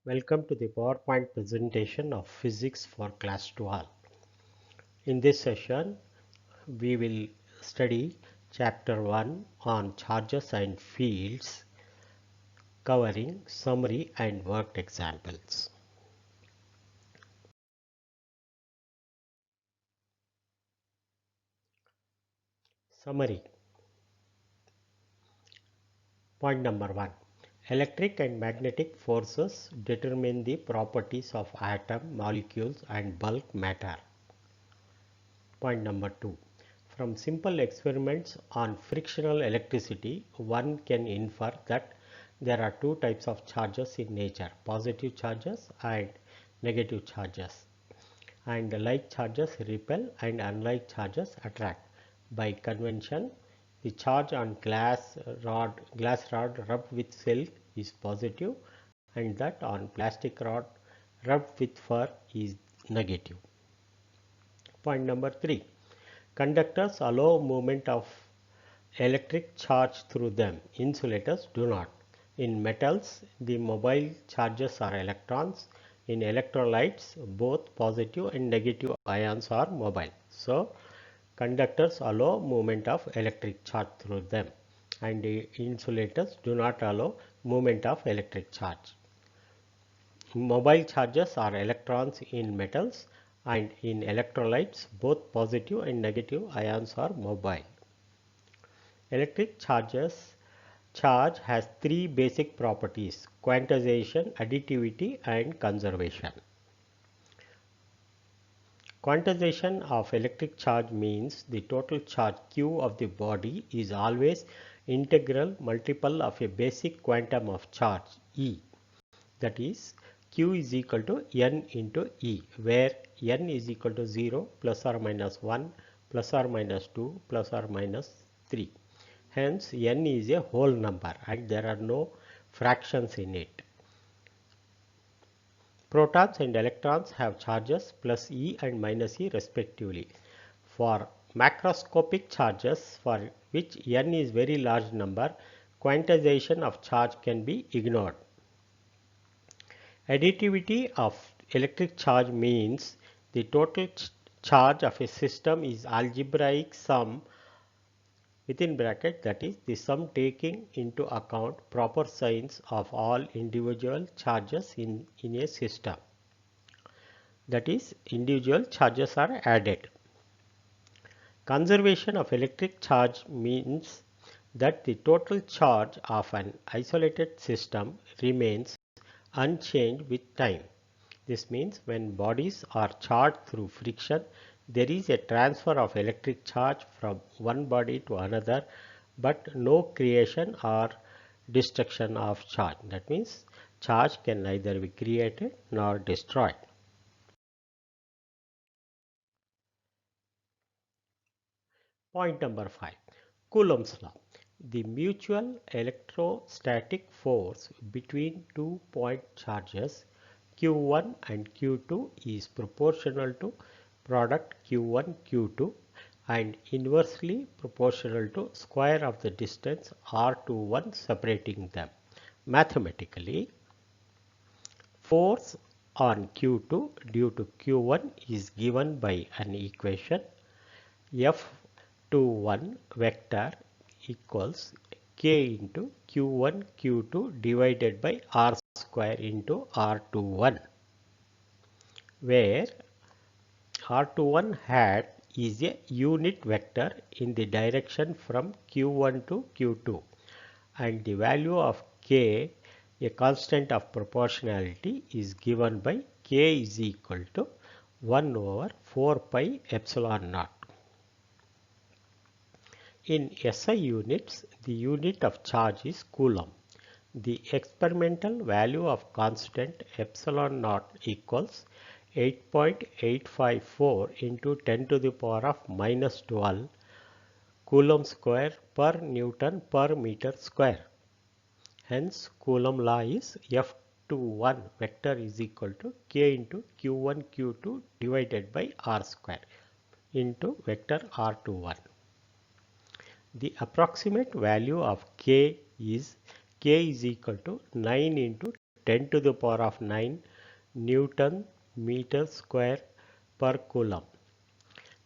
Welcome to the PowerPoint presentation of Physics for Class 12. In this session, we will study Chapter 1 on Charges and Fields, covering summary and worked examples. Summary. Point number 1. Electric and magnetic forces determine the properties of atom, molecules and bulk matter. Point number 2. From simple experiments on frictional electricity, one can infer that there are two types of charges in nature, positive charges and negative charges. And like charges repel and unlike charges attract. By convention, the charge on glass rod rubbed with silk is positive and that on plastic rod rubbed with fur is negative. Point number 3. Conductors allow movement of electric charge through them. Insulators do not. In metals, the mobile charges are electrons. In electrolytes, both positive and negative ions are mobile. So, conductors allow movement of electric charge through them, and the insulators do not allow movement of electric charge. Mobile charges are electrons in metals, and in electrolytes both positive and negative ions are mobile. Electric charge has three basic properties: quantization, additivity and conservation. Quantization of electric charge means the total charge Q of the body is always integral multiple of a basic quantum of charge E. That is, Q is equal to N into E, where N is equal to 0, plus or minus 1, plus or minus 2, plus or minus 3. Hence, N is a whole number and there are no fractions in it. Protons and electrons have charges plus E and minus E respectively. For macroscopic charges for which N is very large number, quantization of charge can be ignored. Additivity of electric charge means the total charge of a system is algebraic sum within bracket, that is the sum taking into account proper signs of all individual charges in a system. That is, individual charges are added. Conservation of electric charge means that the total charge of an isolated system remains unchanged with time. This means when bodies are charged through friction, there is a transfer of electric charge from one body to another, but no creation or destruction of charge. That means charge can neither be created nor destroyed. Point number 5. Coulomb's law. The mutual electrostatic force between 2-point charges Q1 and Q2 is proportional to product Q1 Q2 and inversely proportional to square of the distance R21 separating them. Mathematically, force on Q2 due to Q1 is given by an equation F21 vector equals K into Q1 Q2 divided by R square into R21, where R21 hat is a unit vector in the direction from Q1 to Q2 and the value of K, a constant of proportionality, is given by K is equal to 1 over 4 pi epsilon naught. In SI units, the unit of charge is coulomb. The experimental value of constant epsilon naught equals 8.854 into 10 to the power of minus 12 coulomb square per Newton per meter square. Hence, Coulomb law is F21 vector is equal to K into Q1 Q2 divided by R square into vector R21. The approximate value of K is equal to 9 into 10 to the power of 9 Newton meter square per coulomb.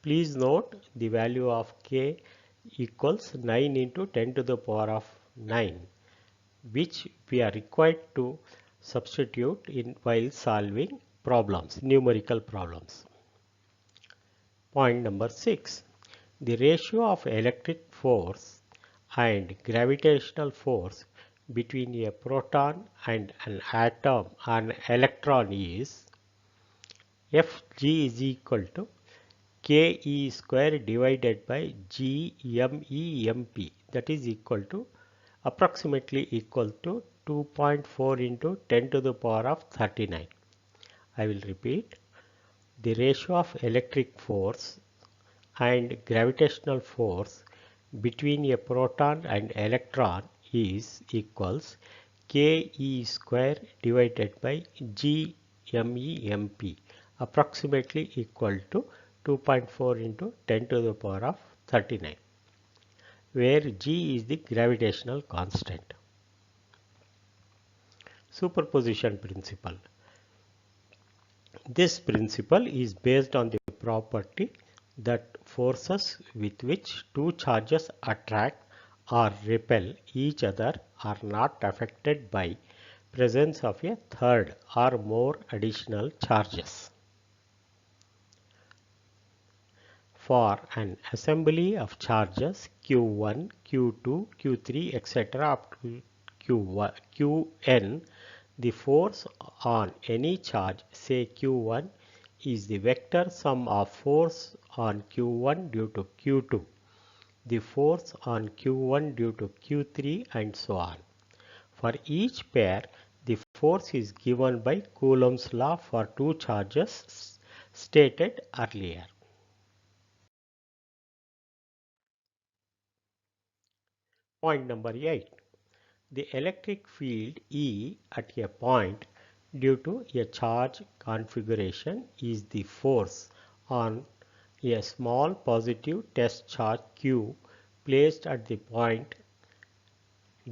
Please note the value of K equals 9 into 10 to the power of 9, which we are required to substitute in while solving problems, numerical problems. Point number 6. The ratio of electric force and gravitational force between a proton and an atom and electron is Fg is equal to Ke square divided by Gmemp, that is equal to approximately equal to 2.4 into 10 to the power of 39. I will repeat. The ratio of electric force and gravitational force between a proton and electron is equals Ke square divided by Gmemp, approximately equal to 2.4 into 10 to the power of 39, where G is the gravitational constant. Superposition principle. This principle is based on the property that forces with which two charges attract or repel each other are not affected by presence of a third or more additional charges. For an assembly of charges Q1, Q2, Q3, etc. up to Qn, the force on any charge, say Q1, is the vector sum of force on Q1 due to Q2, the force on Q1 due to Q3, and so on. For each pair, the force is given by Coulomb's law for two charges stated earlier. Point number 8. The electric field E at a point due to a charge configuration is the force on a small positive test charge Q placed at the point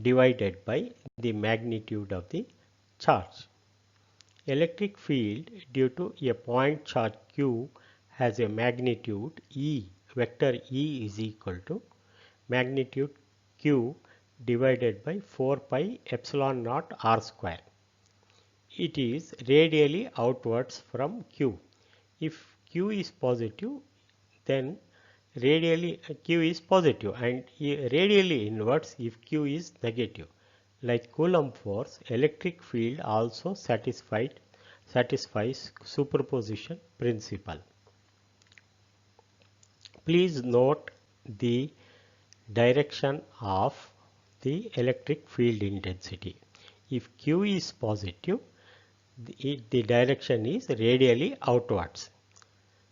divided by the magnitude of the charge. Electric field due to a point charge Q has a magnitude E. Vector E is equal to magnitude Q divided by 4 pi epsilon naught r square. It is radially outwards from Q. If Q is positive, then radially Q is positive, and radially inwards if Q is negative. Like Coulomb force, electric field also satisfies superposition principle. Please note the direction of the electric field intensity. If Q is positive, the direction is radially outwards,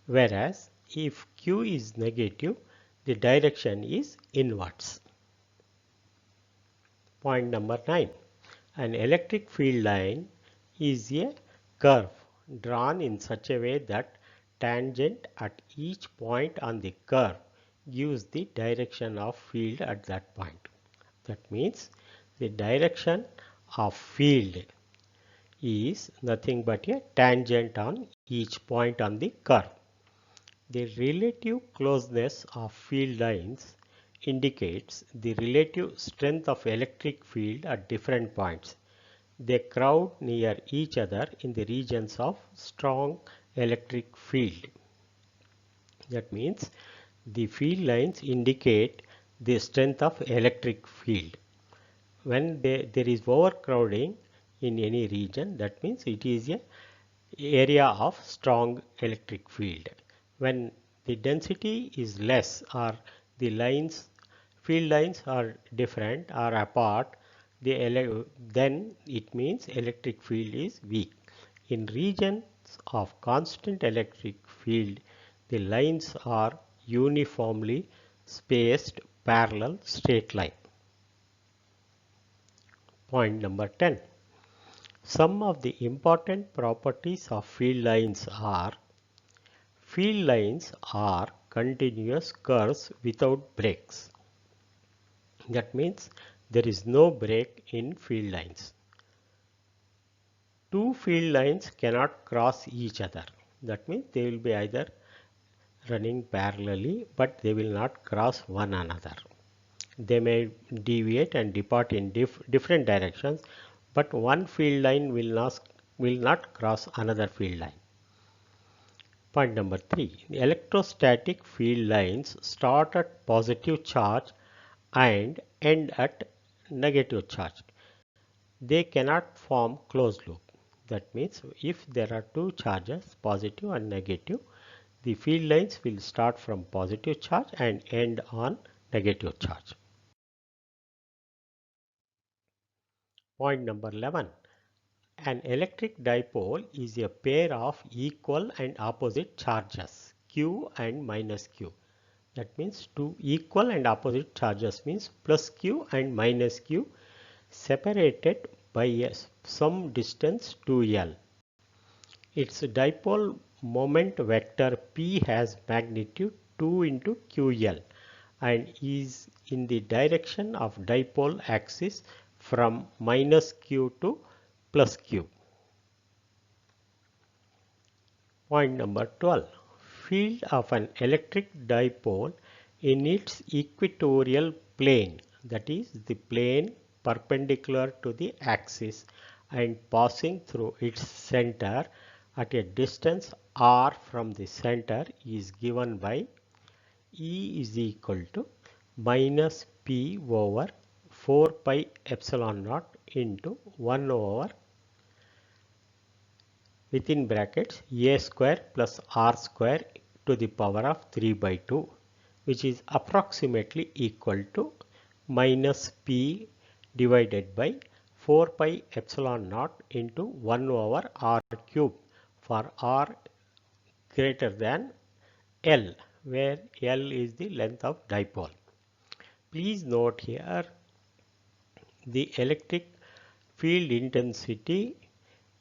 whereas if Q is negative, the direction is inwards. Point number 9. An electric field line is a curve drawn in such a way that tangent at each point on the curve gives the direction of field at that point. That means the direction of field is nothing but a tangent on each point on the curve. The relative closeness of field lines indicates the relative strength of electric field at different points. They crowd near each other in the regions of strong electric field. That means the field lines indicate the strength of electric field. When there is overcrowding in any region, that means it is a area of strong electric field. When the density is less or the field lines are different or apart, then it means electric field is weak. In regions of constant electric field, the lines are uniformly spaced parallel straight line. Point number 10. Some of the important properties of field lines are: field lines are continuous curves without breaks. That means there is no break in field lines. Two field lines cannot cross each other. That means they will be either running parallelly, but they will not cross one another. They may deviate and depart in different directions, but one field line will not cross another field line. Point number 3. Electrostatic field lines start at positive charge and end at negative charge. They cannot form closed loop. That means if there are two charges, positive and negative, the field lines will start from positive charge and end on negative charge. Point number 11. An electric dipole is a pair of equal and opposite charges, Q and minus Q. That means two equal and opposite charges means plus Q and minus Q separated by some distance 2L. Its dipole moment vector P has magnitude 2 into QL and is in the direction of dipole axis from minus Q to plus Q. Point number 12. Field of an electric dipole in its equatorial plane, that is the plane perpendicular to the axis and passing through its center at a distance r from the center, is given by E is equal to minus P over 4 pi epsilon naught into 1 over within brackets a square plus r square to the power of 3 by 2, which is approximately equal to minus P divided by 4 pi epsilon naught into 1 over r cube for r greater than L, where L is the length of dipole. Please note here the electric field intensity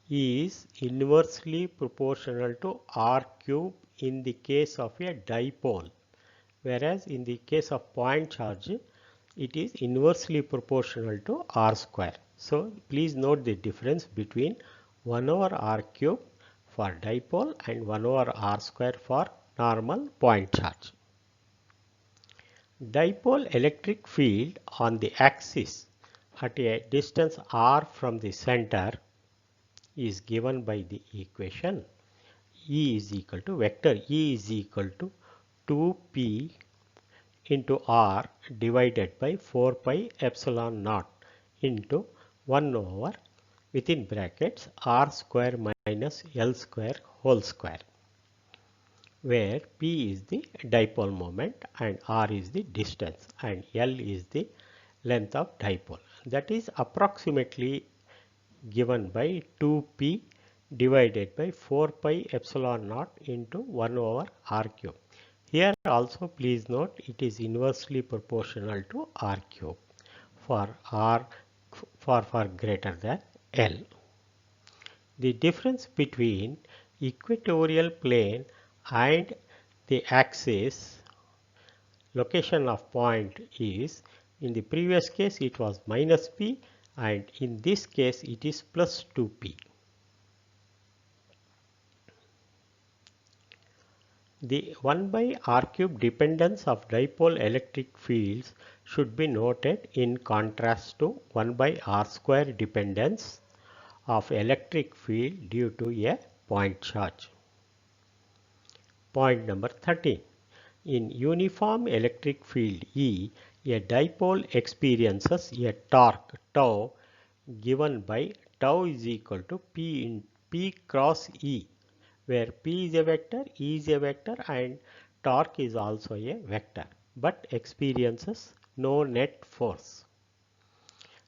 is inversely proportional to R cube in the case of a dipole, whereas in the case of point charge it is inversely proportional to R square. So please note the difference between 1 over R cube for dipole and 1 over R square for normal point charge. Dipole electric field on the axis at a distance r from the center is given by the equation E is equal to vector E is equal to 2p into r divided by 4 pi epsilon naught into 1 over within brackets r square minus L square whole square, where P is the dipole moment and R is the distance and L is the length of dipole. That is approximately given by 2p divided by 4 pi epsilon naught into 1 over r cube. Here also please note it is inversely proportional to r cube for r for greater than L. The difference between equatorial plane and the axis location of point is, in the previous case it was minus p and in this case it is plus 2p. The 1 by r cube dependence of dipole electric fields should be noted in contrast to 1 by r square dependence of electric field due to a point charge. Point number 13. In uniform electric field E, a dipole experiences a torque tau given by tau is equal to P cross E, where P is a vector, E is a vector and torque is also a vector, but experiences no net force.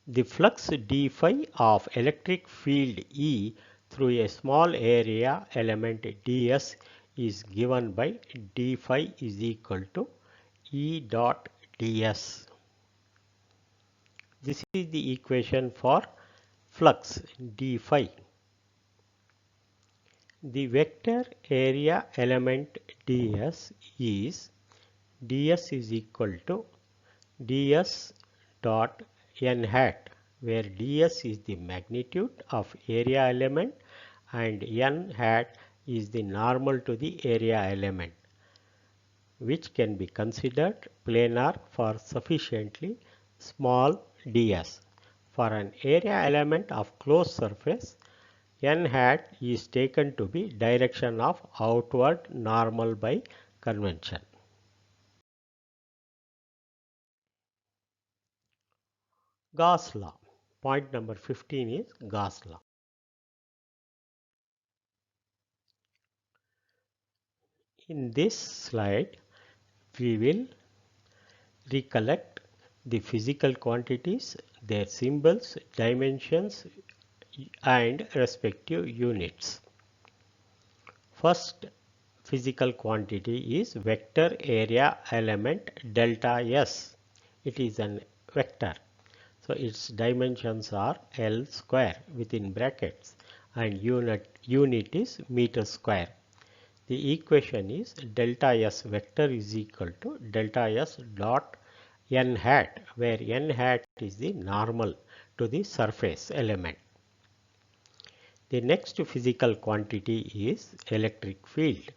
The flux d phi of electric field E through a small area element ds is given by d phi is equal to E dot ds. This is the equation for flux d phi. The vector area element ds is equal to ds dot n hat, where ds is the magnitude of area element and n hat is the normal to the area element, which can be considered planar for sufficiently small ds. For an area element of closed surface, n hat is taken to be direction of outward normal by convention. Gauss law. Point number 15 is Gauss law. In this slide, we will recollect the physical quantities, their symbols, dimensions, and respective units. First physical quantity is vector area element delta S. It is an vector. So its dimensions are L square within brackets and unit is meter square. The equation is delta S vector is equal to delta S dot n hat, where n hat is the normal to the surface element. The next physical quantity is electric field.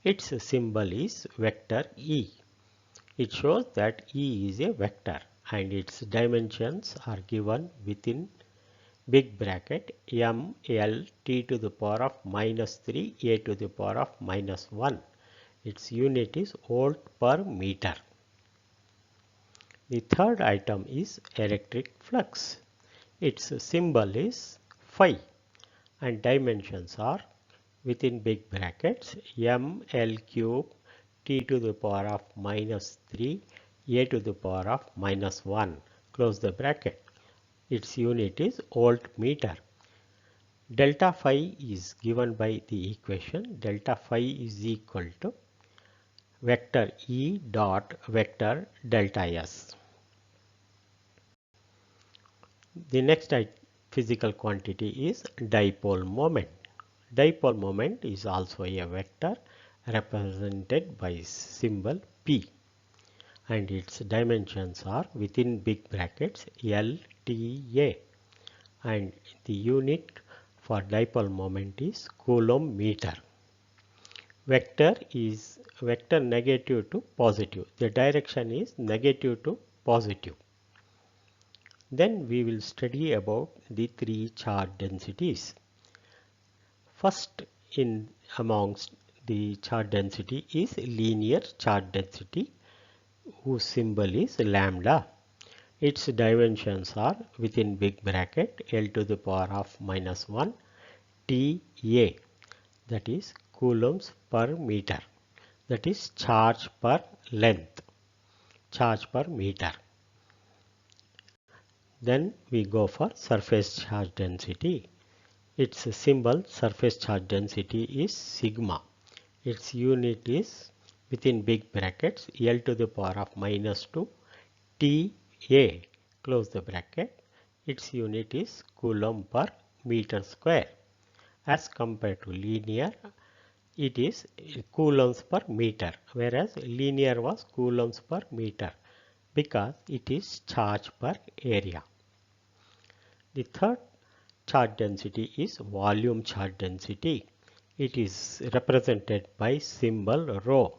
Its symbol is vector E. It shows that E is a vector and its dimensions are given within big bracket m l t to the power of minus 3 a to the power of minus 1. Its unit is volt per meter. The third item is electric flux. Its symbol is phi and dimensions are within big brackets m l cube t to the power of minus 3 a to the power of minus 1, close the bracket. Its unit is volt meter. Delta phi is given by the equation delta phi is equal to vector E dot vector delta S. The next physical quantity is dipole moment. Dipole moment is also a vector represented by symbol P and its dimensions are within big brackets L, T, A and the unit for dipole moment is coulomb meter. Vector is vector negative to positive. The direction is negative to positive. Then we will study about the three charge densities. First in amongst the charge density is linear charge density, whose symbol is lambda. Its dimensions are within big bracket L to the power of minus 1 TA, that is coulombs per meter, that is charge per length, charge per meter. Then we go for surface charge density. Its symbol surface charge density is sigma. Its unit is within big brackets L to the power of minus 2 TA, close the bracket. Its unit is coulomb per meter square. As compared to linear, it is coulombs per meter, whereas linear was coulombs per meter because it is charge per area. The third charge density is volume charge density. It is represented by symbol rho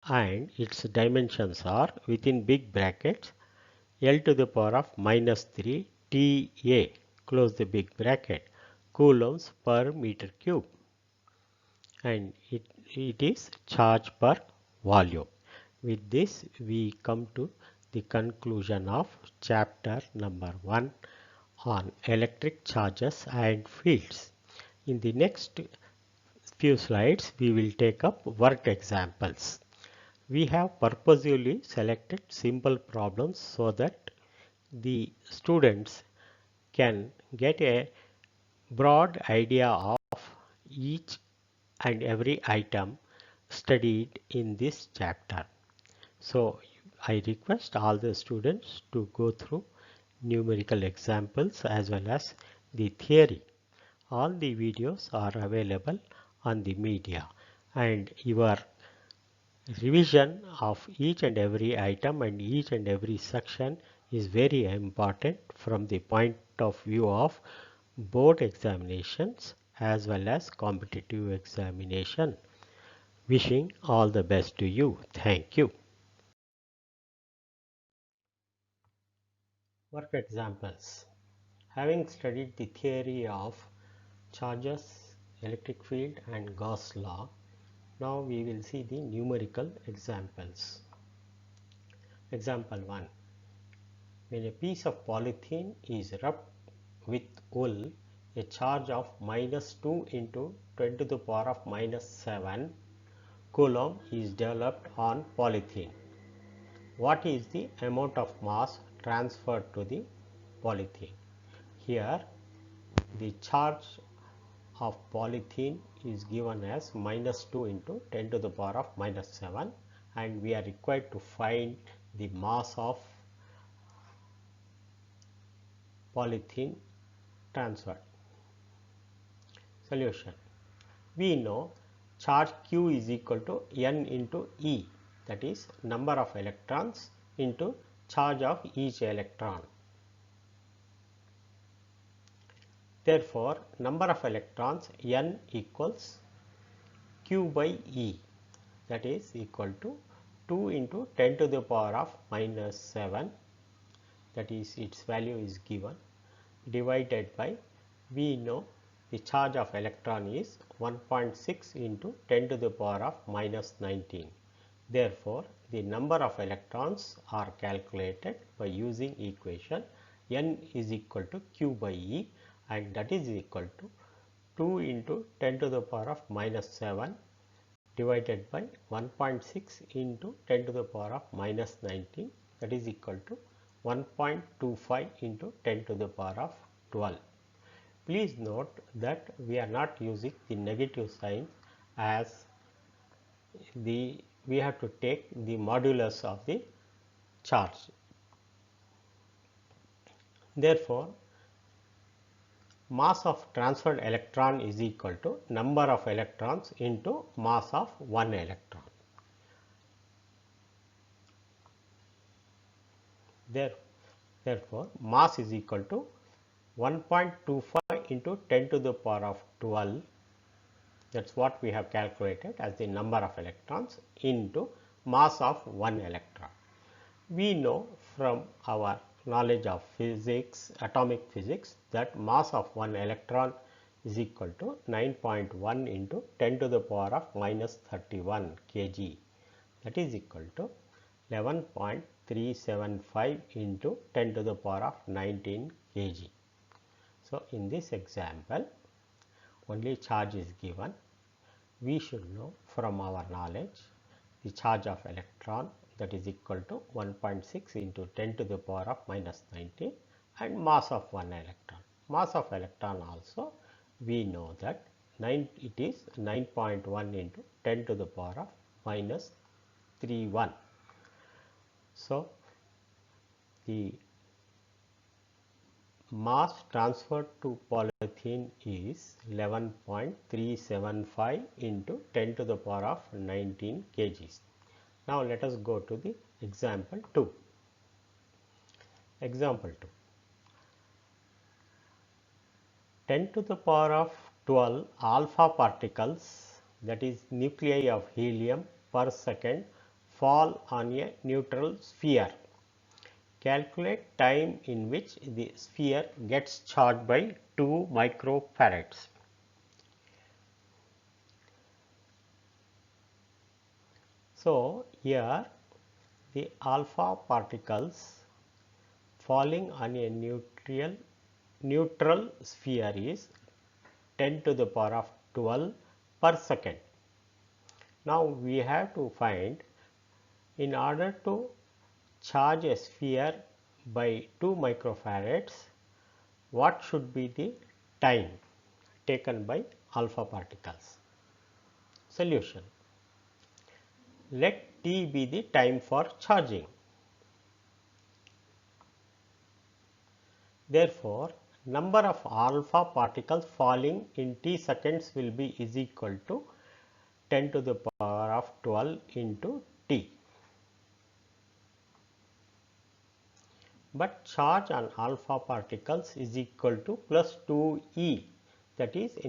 and its dimensions are within big brackets L to the power of minus 3 TA, close the big bracket, coulombs per meter cube, and it is charge per volume. With this we come to the conclusion of chapter number 1 on electric charges and fields. In the next few slides we will take up work examples. We have purposely selected simple problems so that the students can get a broad idea of each and every item studied in this chapter. So I request all the students to go through numerical examples as well as the theory. All the videos are available on the media and your revision of each and every item and each and every section is very important from the point of view of board examinations as well as competitive examination. Wishing all the best to you. Thank you. Work examples. Having studied the theory of charges, electric field and Gauss law, now we will see the numerical examples. Example 1. When a piece of polythene is rubbed with wool, a charge of -2 into 10 to the power of -7 coulomb is developed on polythene. What is the amount of mass transferred to the polythene? Here the charge of polythene is given as -2 into 10 to the power of -7, and we are required to find the mass of polythene transferred. Solution. We know charge Q is equal to N into E, that is number of electrons into charge of each electron. Therefore, number of electrons N equals Q by E, that is equal to 2 into 10 to the power of -7, that is its value is given, divided by, we know the charge of electron is 1.6 into 10 to the power of -19. Therefore, the number of electrons are calculated by using equation N is equal to Q by E, and that is equal to 2 into 10 to the power of -7 divided by 1.6 into 10 to the power of -19, that is equal to 1.25 into 10 to the power of 12. Please note that we are not using the negative sign, as we have to take the modulus of the charge. Therefore, mass of transferred electron is equal to number of electrons into mass of one electron. Therefore, mass is equal to 1.25 into 10 to the power of 12, that is what we have calculated as the number of electrons, into mass of one electron. We know from our knowledge of physics, atomic physics, that mass of one electron is equal to 9.1 into 10 to the power of -31 kg, that is equal to 11.375 into 10 to the power of 19 kg. So, in this example only charge is given. We should know from our knowledge the charge of electron, that is equal to 1.6 into 10 to the power of -19, and mass of one electron. Mass of electron also we know that it is 9.1 into 10 to the power of -31. So, the mass transferred to polythene is 11.375 into 10 to the power of 19 kgs. Now, let us go to the example 2. Example 2. 10 to the power of 12 alpha particles, that is nuclei of helium per second, fall on a neutral sphere. Calculate time in which the sphere gets charged by 2 microfarads. So, here the alpha particles falling on a neutral sphere is 10 to the power of 12 per second. Now, we have to find, in order to charge a sphere by 2 microfarads, what should be the time taken by alpha particles? Solution. Let t be the time for charging. Therefore, number of alpha particles falling in t seconds will be is equal to 10 to the power of 12 into t. but charge on alpha particles is equal to plus 2e, that is a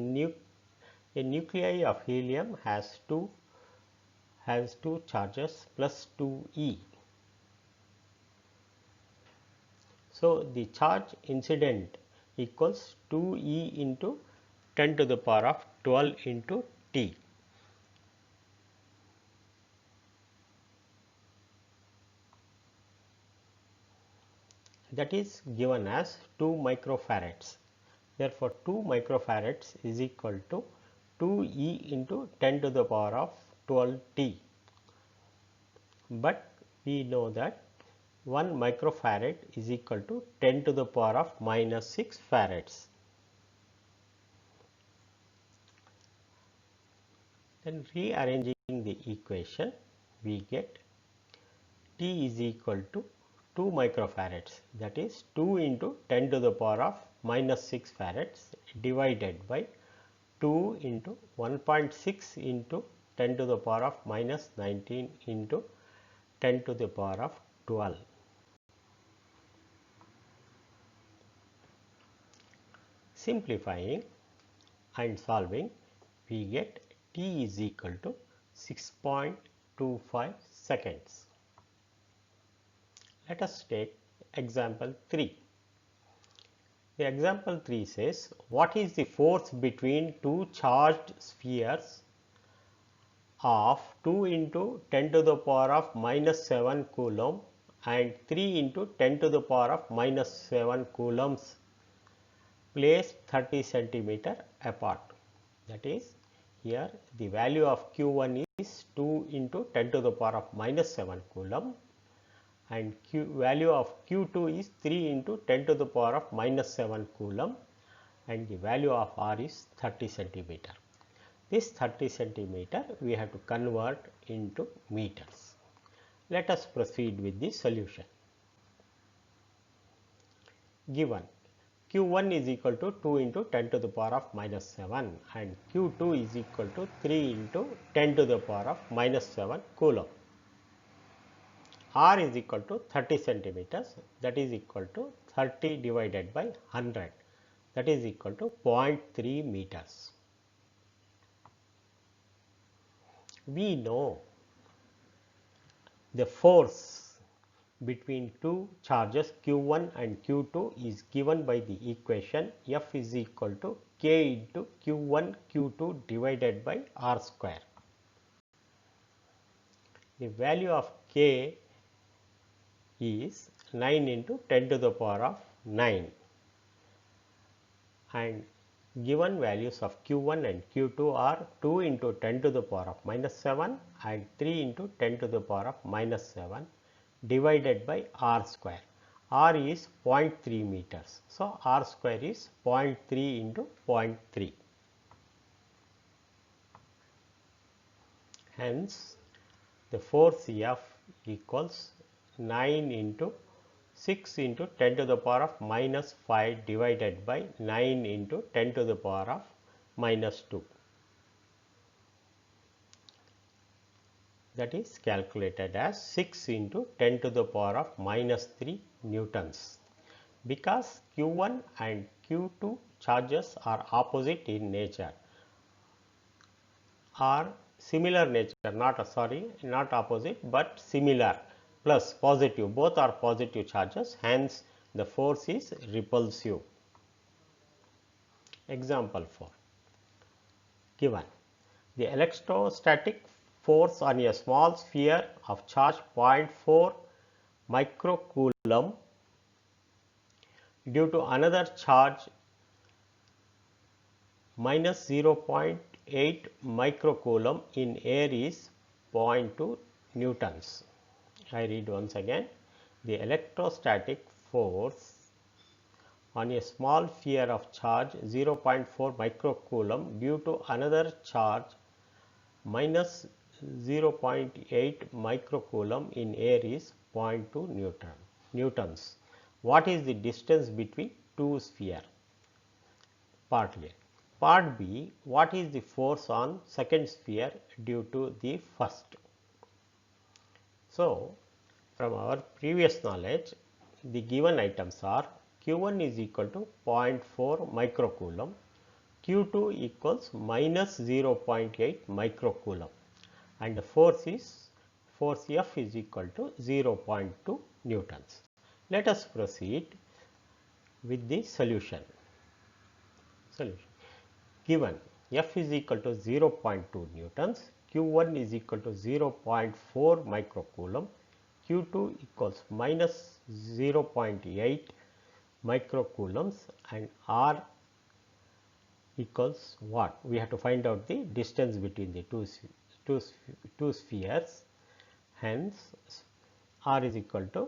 nuclei of helium has two charges plus 2e. So, the charge incident equals 2e into 10 to the power of 12 into T. That is given as 2 microfarads. Therefore, 2 microfarads is equal to 2e into 10 to the power of 12 T. But we know that 1 microfarad is equal to 10 to the power of minus 6 farads. Then rearranging the equation, we get T is equal to 2 microfarads, that is 2 into 10 to the power of minus 6 farads divided by 2 into 1.6 into 10 to the power of minus 19 into 10 to the power of 12. Simplifying and solving, we get T is equal to 6.25 seconds. Let us take example 3. The example 3 says, what is the force between two charged spheres of 2 into 10 to the power of minus 7 coulomb and 3 into 10 to the power of minus 7 coulombs placed 30 centimeter apart? That is, here the value of Q1 is 2 into 10 to the power of minus 7 coulomb and value of Q2 is 3 into 10 to the power of minus 7 coulomb and the value of R is 30 centimeter. This 30 centimeter we have to convert into meters. Let us proceed with the solution. Given Q1 is equal to 2 into 10 to the power of minus 7 and Q2 is equal to 3 into 10 to the power of minus 7 coulomb. R is equal to 30 centimeters, that is equal to 30 divided by 100, that is equal to 0.3 meters. We know the force between two charges Q1 and Q2 is given by the equation F is equal to K into Q1 Q2 divided by R square. The value of K is 9 into 10 to the power of 9 and given values of Q1 and Q2 are 2 into 10 to the power of minus 7 and 3 into 10 to the power of minus 7 divided by R square. R is 0.3 meters. So, R square is 0.3 into 0.3. Hence, the force F equals 9 into 6 into 10 to the power of minus 5 divided by 9 into 10 to the power of minus 2. That is calculated as 6 into 10 to the power of minus 3 newtons. Because Q1 and Q2 charges are opposite in nature, are similar nature, not opposite but similar, plus positive, both are positive charges, hence the force is repulsive. Example 4. Given the electrostatic force on a small sphere of charge 0.4 microcoulomb due to another charge minus 0.8 microcoulomb in air is 0.2 newtons. I read once again, the electrostatic force on a small sphere of charge 0.4 microcoulomb due to another charge minus 0.8 microcoulomb in air is 0.2 newtons. What is the distance between two spheres? Part A. Part B, what is the force on second sphere due to the first? So, from our previous knowledge, the given items are Q1 is equal to 0.4 microcoulomb, Q2 equals minus 0.8 microcoulomb, and the force F is equal to 0.2 newtons. Let us proceed with the solution. Given F is equal to 0.2 newtons, Q1 is equal to 0.4 microcoulomb, Q2 equals minus 0.8 microcoulombs, and R equals what? We have to find out the distance between the two spheres. Hence, R is equal to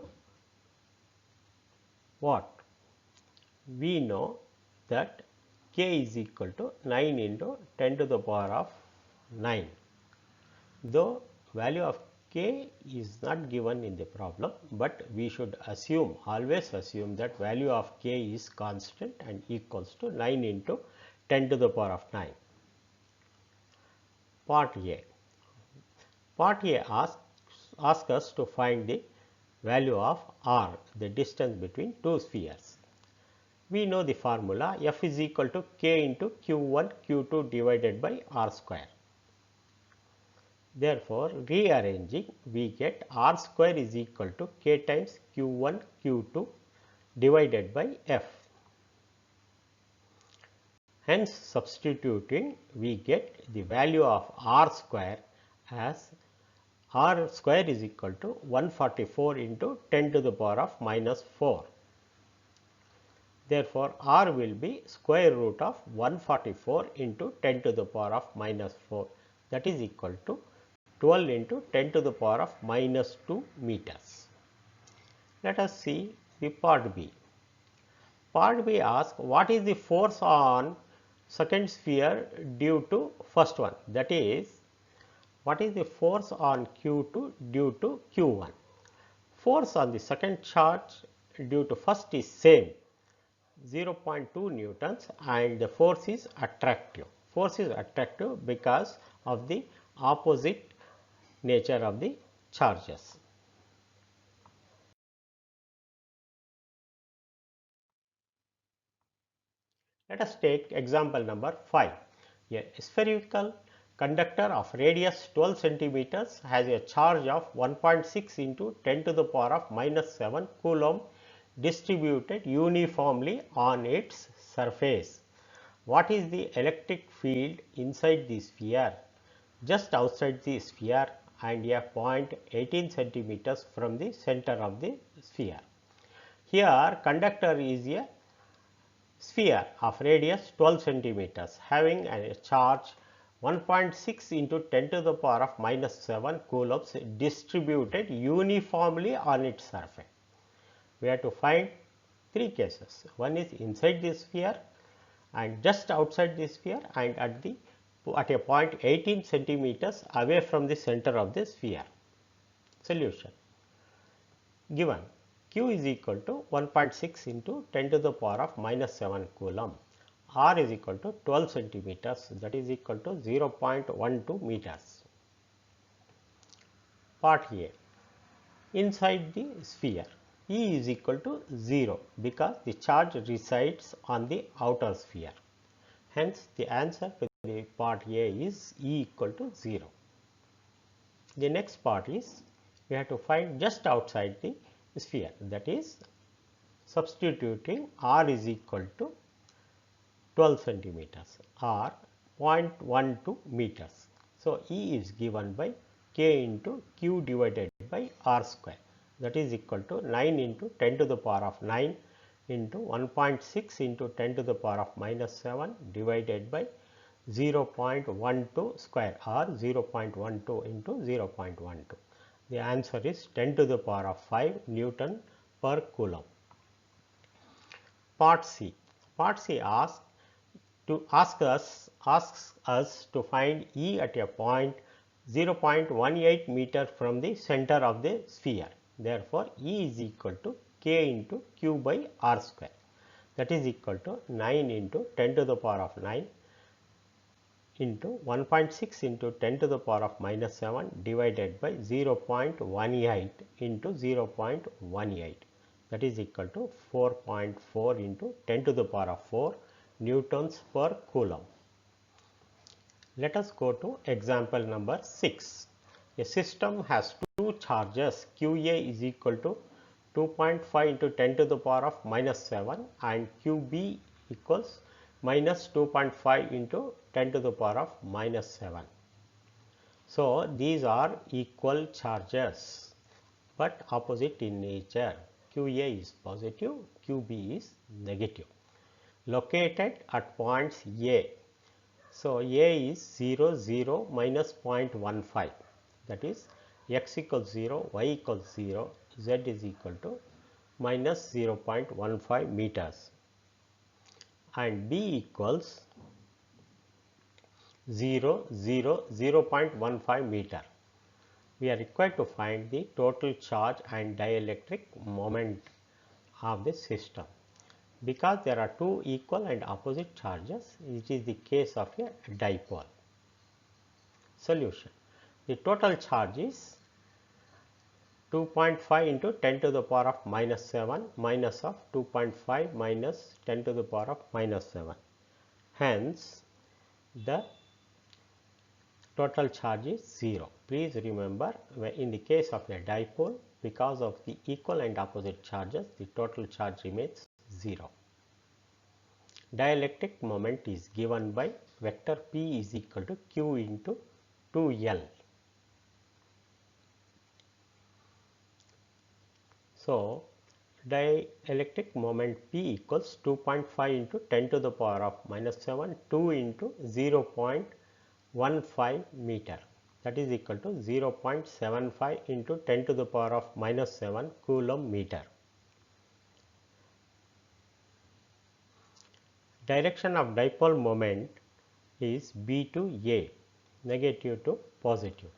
what? We know that K is equal to 9 into 10 to the power of 9. Though value of K is not given in the problem, but we should assume, always assume that value of K is constant and equals to 9 into 10 to the power of 9. Part A. Part A asks us to find the value of R, the distance between two spheres. We know the formula, F is equal to K into Q1 Q2 divided by R square. Therefore, rearranging, we get R square is equal to K times Q1 Q2 divided by F. Hence, substituting, we get the value of R square as R square is equal to 144 into 10 to the power of minus 4. Therefore, R will be square root of 144 into 10 to the power of minus 4, that is equal to 12 into 10 to the power of minus 2 meters. Let us see the part B. Part B asks what is the force on second sphere due to first one, that is what is the force on Q2 due to Q1. Force on the second charge due to first is same, 0.2 newtons, and the force is attractive. Force is attractive because of the opposite nature of the charges. Let us take example number 5. A spherical conductor of radius 12 centimeters has a charge of 1.6 into 10 to the power of minus 7 coulomb distributed uniformly on its surface. What is the electric field inside the sphere, just outside the sphere, and a point 18 centimeters from the center of the sphere? Here, conductor is a sphere of radius 12 centimeters having a charge 1.6 into 10 to the power of minus 7 coulombs distributed uniformly on its surface. We have to find three cases. One is inside the sphere and just outside the sphere and at a point 18 centimeters away from the center of the sphere. Solution. Given Q is equal to 1.6 into 10 to the power of minus 7 coulomb. R is equal to 12 centimeters, that is equal to 0.12 meters. Part A. Inside the sphere, E is equal to 0 because the charge resides on the outer sphere. Hence, the answer to the part A is E equal to 0. The next part is we have to find just outside the sphere, that is substituting R is equal to 12 centimeters or 0.12 meters. So, E is given by K into Q divided by R square, that is equal to 9 into 10 to the power of 9 into 1.6 into 10 to the power of minus 7 divided by 0.12 square or 0.12 into 0.12. The answer is 10 to the power of 5 Newton per coulomb. Part C. Part C asks us to find E at a point 0.18 meter from the center of the sphere. Therefore, E is equal to K into Q by R square, that is equal to 9 into 10 to the power of 9 into 1.6 into 10 to the power of minus 7 divided by 0.18 into 0.18. that is equal to 4.4 into 10 to the power of 4 newtons per coulomb. Let us go to example number 6. A system has two charges QA is equal to 2.5 into 10 to the power of minus 7 and QB equals minus 2.5 into 10 to the power of minus 7. So, these are equal charges, but opposite in nature. QA is positive, QB is negative. Located at points A. So, A is 0, 0, minus 0.15, that is x equals 0, y equals 0, z is equal to minus 0.15 meters, and B equals 0, 0, 0.15 meter. We are required to find the total charge and dielectric moment of the system. Because there are two equal and opposite charges, it is the case of a dipole. Solution. The total charge is 2.5 into 10 to the power of minus 7 minus of 2.5 minus 10 to the power of minus 7. Hence, the total charge is 0. Please remember, in the case of a dipole, because of the equal and opposite charges, the total charge remains 0. Dielectric moment is given by vector P is equal to Q into 2L. So, dielectric moment P equals 2.5 into 10 to the power of minus 7, 2 into 0.15 meter, that is equal to 0.75 into 10 to the power of minus 7 coulomb meter. Direction of dipole moment is B to A, negative to positive.